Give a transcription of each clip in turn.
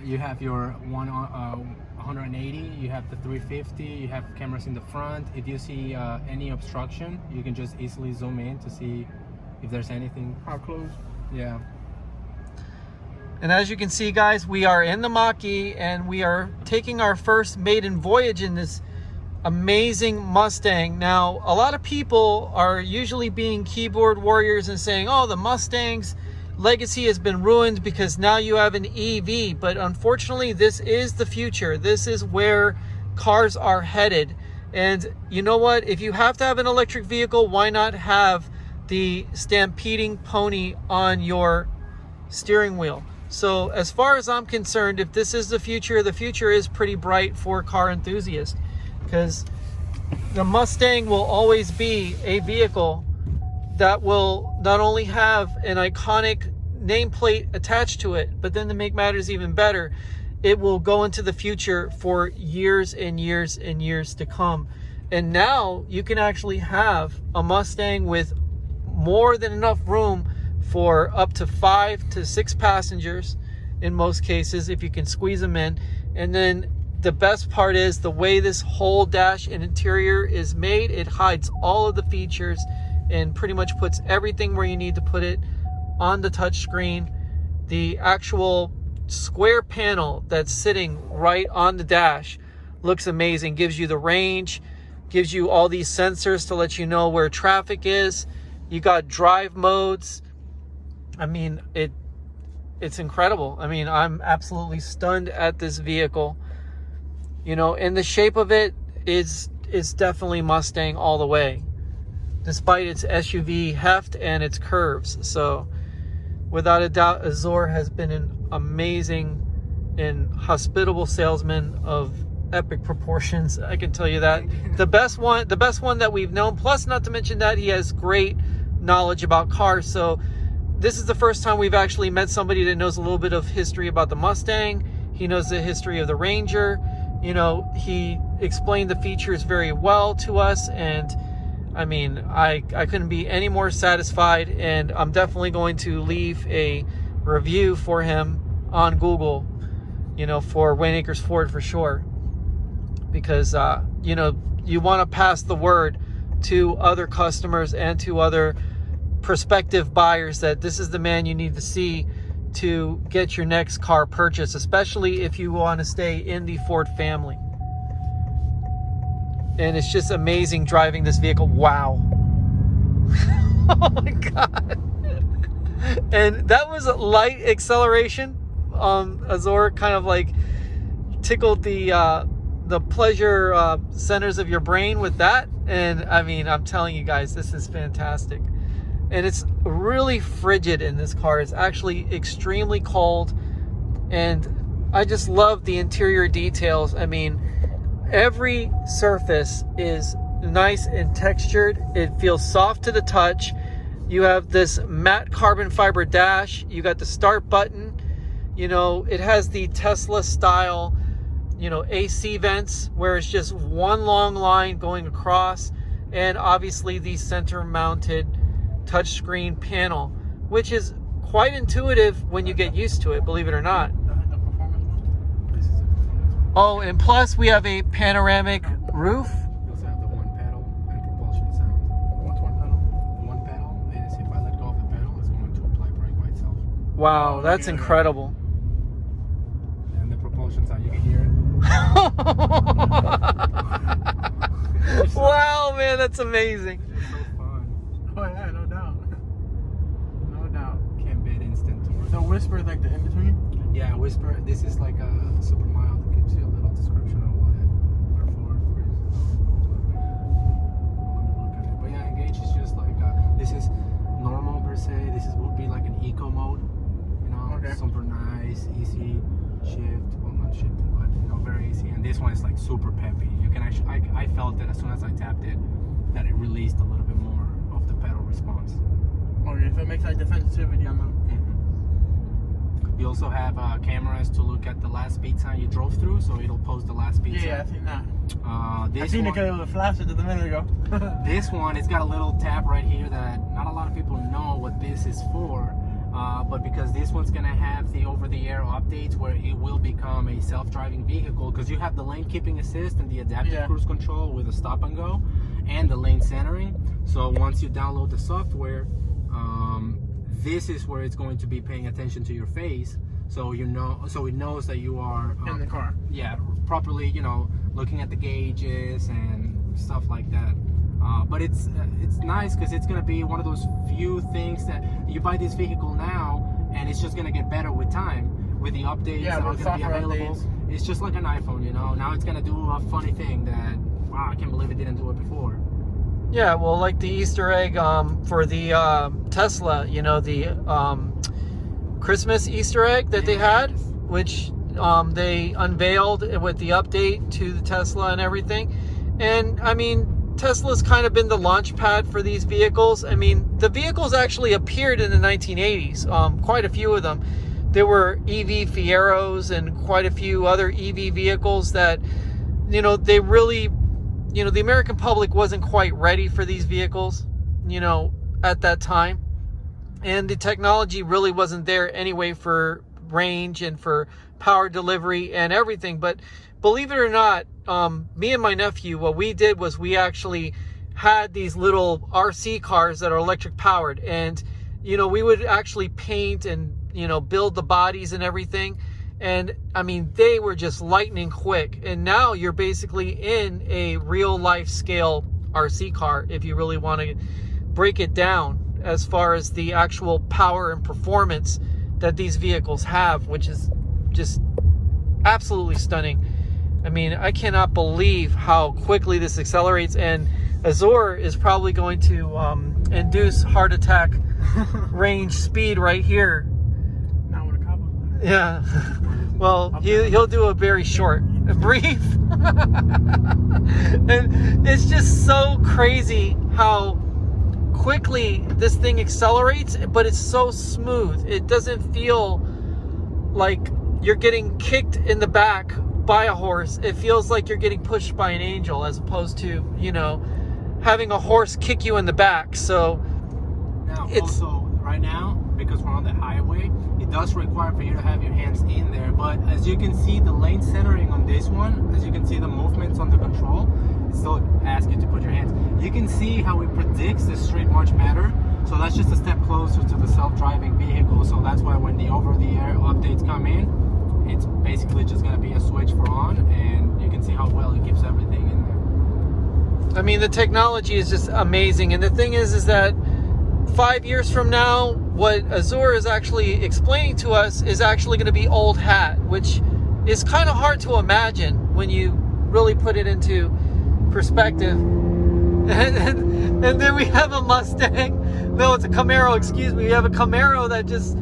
You have your 180, you have the 350, you have cameras in the front. If you see any obstruction, you can just easily zoom in to see if there's anything. How close? Yeah. And as you can see, guys, we are in the Mach and we are taking our first maiden voyage in this amazing Mustang. Now, a lot of people are usually being keyboard warriors and saying, oh, the Mustang's legacy has been ruined because now you have an EV. But unfortunately, this is the future. This is where cars are headed. And you know what? If you have to have an electric vehicle, why not have the stampeding pony on your steering wheel? So as far as I'm concerned, if this is the future is pretty bright for car enthusiasts, because the Mustang will always be a vehicle that will not only have an iconic nameplate attached to it, but then to make matters even better, it will go into the future for years and years and years to come. And now you can actually have a Mustang with more than enough room for up to 5 to 6 passengers in most cases, if you can squeeze them in. And then the best part is the way this whole dash and interior is made, it hides all of the features and pretty much puts everything where you need to put it on the touch screen. The actual square panel that's sitting right on the dash looks amazing. Gives you the range, gives you all these sensors to let you know where traffic is. You got drive modes. I mean, it's incredible. I mean, I'm absolutely stunned at this vehicle. You know, and the shape of it is definitely Mustang all the way, despite its SUV heft and its curves. So without a doubt, Azor has been an amazing and hospitable salesman of epic proportions. I can tell you that. The best one that we've known, plus not to mention that he has great knowledge about cars. So this is the first time we've actually met somebody that knows a little bit of history about the Mustang. He knows the history of the Ranger. You know, he explained the features very well to us, and I mean, I couldn't be any more satisfied, and I'm definitely going to leave a review for him on Google, you know, for Wayne Acres Ford for sure, because you know, you want to pass the word to other customers and to other prospective buyers that this is the man you need to see to get your next car purchase, especially if you want to stay in the Ford family. And it's just amazing driving this vehicle. Wow. Oh my God. And that was a light acceleration. Azor kind of like tickled the pleasure centers of your brain with that. And I mean, I'm telling you guys, this is fantastic. And it's really frigid in this car. It's actually extremely cold. And I just love the interior details. I mean, every surface is nice and textured. It feels soft to the touch. You have this matte carbon fiber dash. You got the start button. You know, it has the Tesla style, you know, AC vents where it's just one long line going across. And obviously the center mounted touchscreen panel, which is quite intuitive when you get used to it, believe it or not. Oh, and plus we have a panoramic roof. We also have the one pedal and propulsion sound. What's one pedal? One pedal is if I let go of the pedal, it's going to apply brake by itself. Wow, that's incredible. And the propulsion sound, you can hear it. Wow, man, that's amazing. It's so fun. Oh yeah, no doubt. No doubt. Can't beat instant torque. So whisper is like the in between? Yeah, whisper. This is like a super mild. It gives you a little description of what they're for. Look at it. But yeah, engage is just like this is normal per se. This is would be like an eco mode. You know, Okay. super nice, easy shift. Well, not shifting, but you know, very easy. And this one is like super peppy. You can actually, I felt that as soon as I tapped it, that it released a little bit more of the pedal response. Okay, so it makes like the sensitivity on them. You also have cameras to look at the last speed sign you drove through, so it'll post the last speed sign. Yeah, I've seen that. This I seen one, it because it was flashed just a minute ago. this one, it's got a little tab right here that not a lot of people know what this is for. But because this one's gonna have the over-the-air updates where it will become a self-driving vehicle, because you have the lane keeping assist and the adaptive cruise control with a stop and go and the lane centering. So once you download the software, this is where it's going to be paying attention to your face, so it knows that you are in the car. Yeah, properly, you know, looking at the gauges and stuff like that. But it's nice because it's gonna be one of those few things that you buy this vehicle now and it's just gonna get better with time, with the updates that are gonna be available. It's just like an iPhone, you know. Now it's gonna do a funny thing that, wow, I can't believe it didn't do it before. Yeah, well, like the Easter egg for the Tesla, you know, the Christmas Easter egg that they had, which they unveiled with the update to the Tesla and everything. And I mean, Tesla's kind of been the launch pad for these vehicles. I mean, the vehicles actually appeared in the 1980s, quite a few of them. There were EV Fieros and quite a few other EV vehicles that, you know, they really, you know, the American public wasn't quite ready for these vehicles, you know, at that time. And the technology really wasn't there anyway for range and for power delivery and everything. But believe it or not, me and my nephew, what we did was we actually had these little RC cars that are electric powered, and you know, we would actually paint and, you know, build the bodies and everything. And I mean, they were just lightning quick. And now you're basically in a real life scale RC car, if you really want to break it down as far as the actual power and performance that these vehicles have, which is just absolutely stunning. I mean, I cannot believe how quickly this accelerates, and Azor is probably going to induce heart attack range speed right here. Not with a couple. Yeah. Well, he'll do a very short, a brief. And it's just so crazy how quickly this thing accelerates, but it's so smooth. It doesn't feel like you're getting kicked in the back by a horse. It feels like you're getting pushed by an angel, as opposed to, you know, having a horse kick you in the back. So now, also right now, because we're on the highway, it does require for you to have your hands in there. But as you can see, the lane centering on this one, as you can see the movements on the control, it still asks you to put your hands. You can see how it predicts the street much better. So that's just a step closer to the self-driving vehicle. So that's why when the over-the-air updates come in, it's basically just going to be a switch for on, and you can see how well it keeps everything in there. I mean, the technology is just amazing. And the thing is that 5 years from now, what Azor is actually explaining to us is actually going to be old hat, which is kind of hard to imagine when you really put it into perspective. And then we have a Mustang. No, it's a Camaro, excuse me. We have a Camaro that just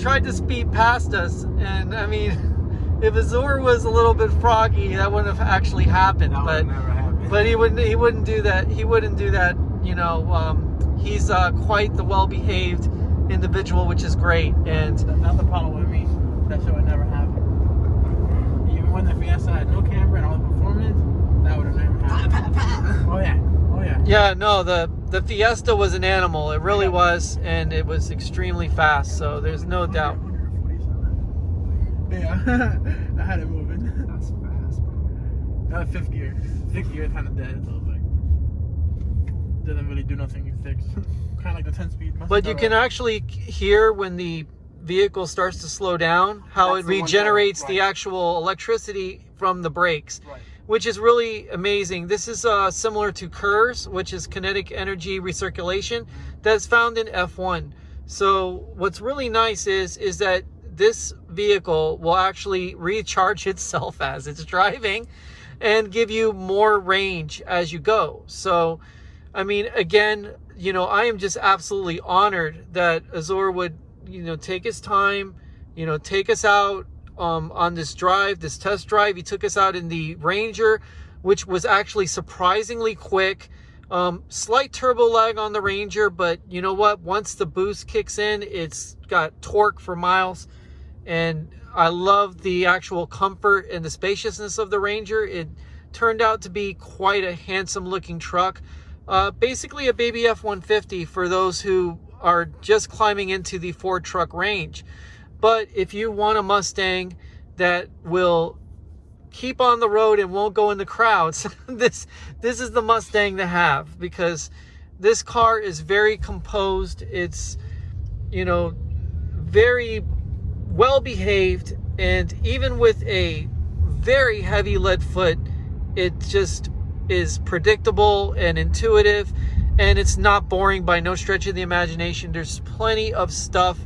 tried to speed past us. And I mean, if Azor was a little bit froggy, that wouldn't have actually happened. That would never happen. But he wouldn't do that. He wouldn't do that. You know, he's quite the well-behaved individual, which is great. And that's the problem with me. That shit would never happen. Even when the Fiesta had no camera and all the performance, that would have never happened. Oh yeah. Oh yeah. Yeah, no, the Fiesta was an animal. It really was, and it was extremely fast. So there's no doubt. Yeah, I had it moving. That's fast, bro. Fifth gear. Sixth gear is kind of dead. So like, didn't really do nothing. You fixed. Kind of like the 10-speed. But you can actually hear when the vehicle starts to slow down how That's it the one regenerates that- the right. actual electricity from the brakes. Right. Which is really amazing. This is similar to KERS, which is kinetic energy recirculation, that's found in F1. So what's really nice is that this vehicle will actually recharge itself as it's driving and give you more range as you go. So, I mean, again, you know, I am just absolutely honored that Azor would, you know, take his time, you know, take us out on this drive, this test drive. He took us out in the Ranger, which was actually surprisingly quick. Slight turbo lag on the Ranger, but you know what? Once the boost kicks in, it's got torque for miles. And I love the actual comfort and the spaciousness of the Ranger. It turned out to be quite a handsome looking truck. Basically a baby F-150 for those who are just climbing into the Ford truck range. But if you want a Mustang that will keep on the road and won't go in the crowds, this is the Mustang to have, because this car is very composed. It's, you know, very well behaved, and even with a very heavy lead foot, it just is predictable and intuitive, and it's not boring by no stretch of the imagination. There's plenty of stuff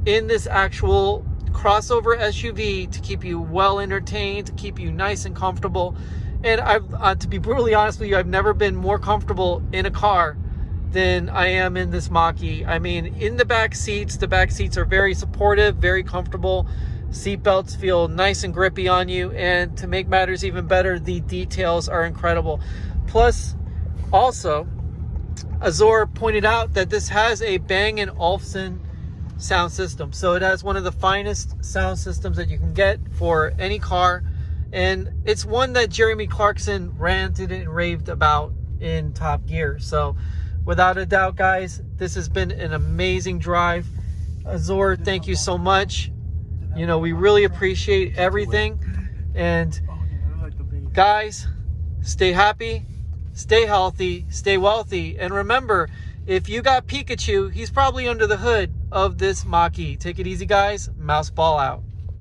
in this actual crossover SUV to keep you well entertained, to keep you nice and comfortable. And I've to be brutally honest with you, I've never been more comfortable in a car than I am in this Mach-E. I mean, in the back seats are very supportive, very comfortable. Seat belts feel nice and grippy on you, and to make matters even better, the details are incredible. Plus, also, Azor pointed out that this has a Bang & Olufsen sound system. So it has one of the finest sound systems that you can get for any car. And it's one that Jeremy Clarkson ranted and raved about in Top Gear. So without a doubt, guys, this has been an amazing drive. Azor, thank you so much. You know, we really appreciate everything. And guys, stay happy, stay healthy, stay wealthy. And remember, if you got Pikachu, he's probably under the hood of this Mach-E. Take it easy, guys. Mouse ball out.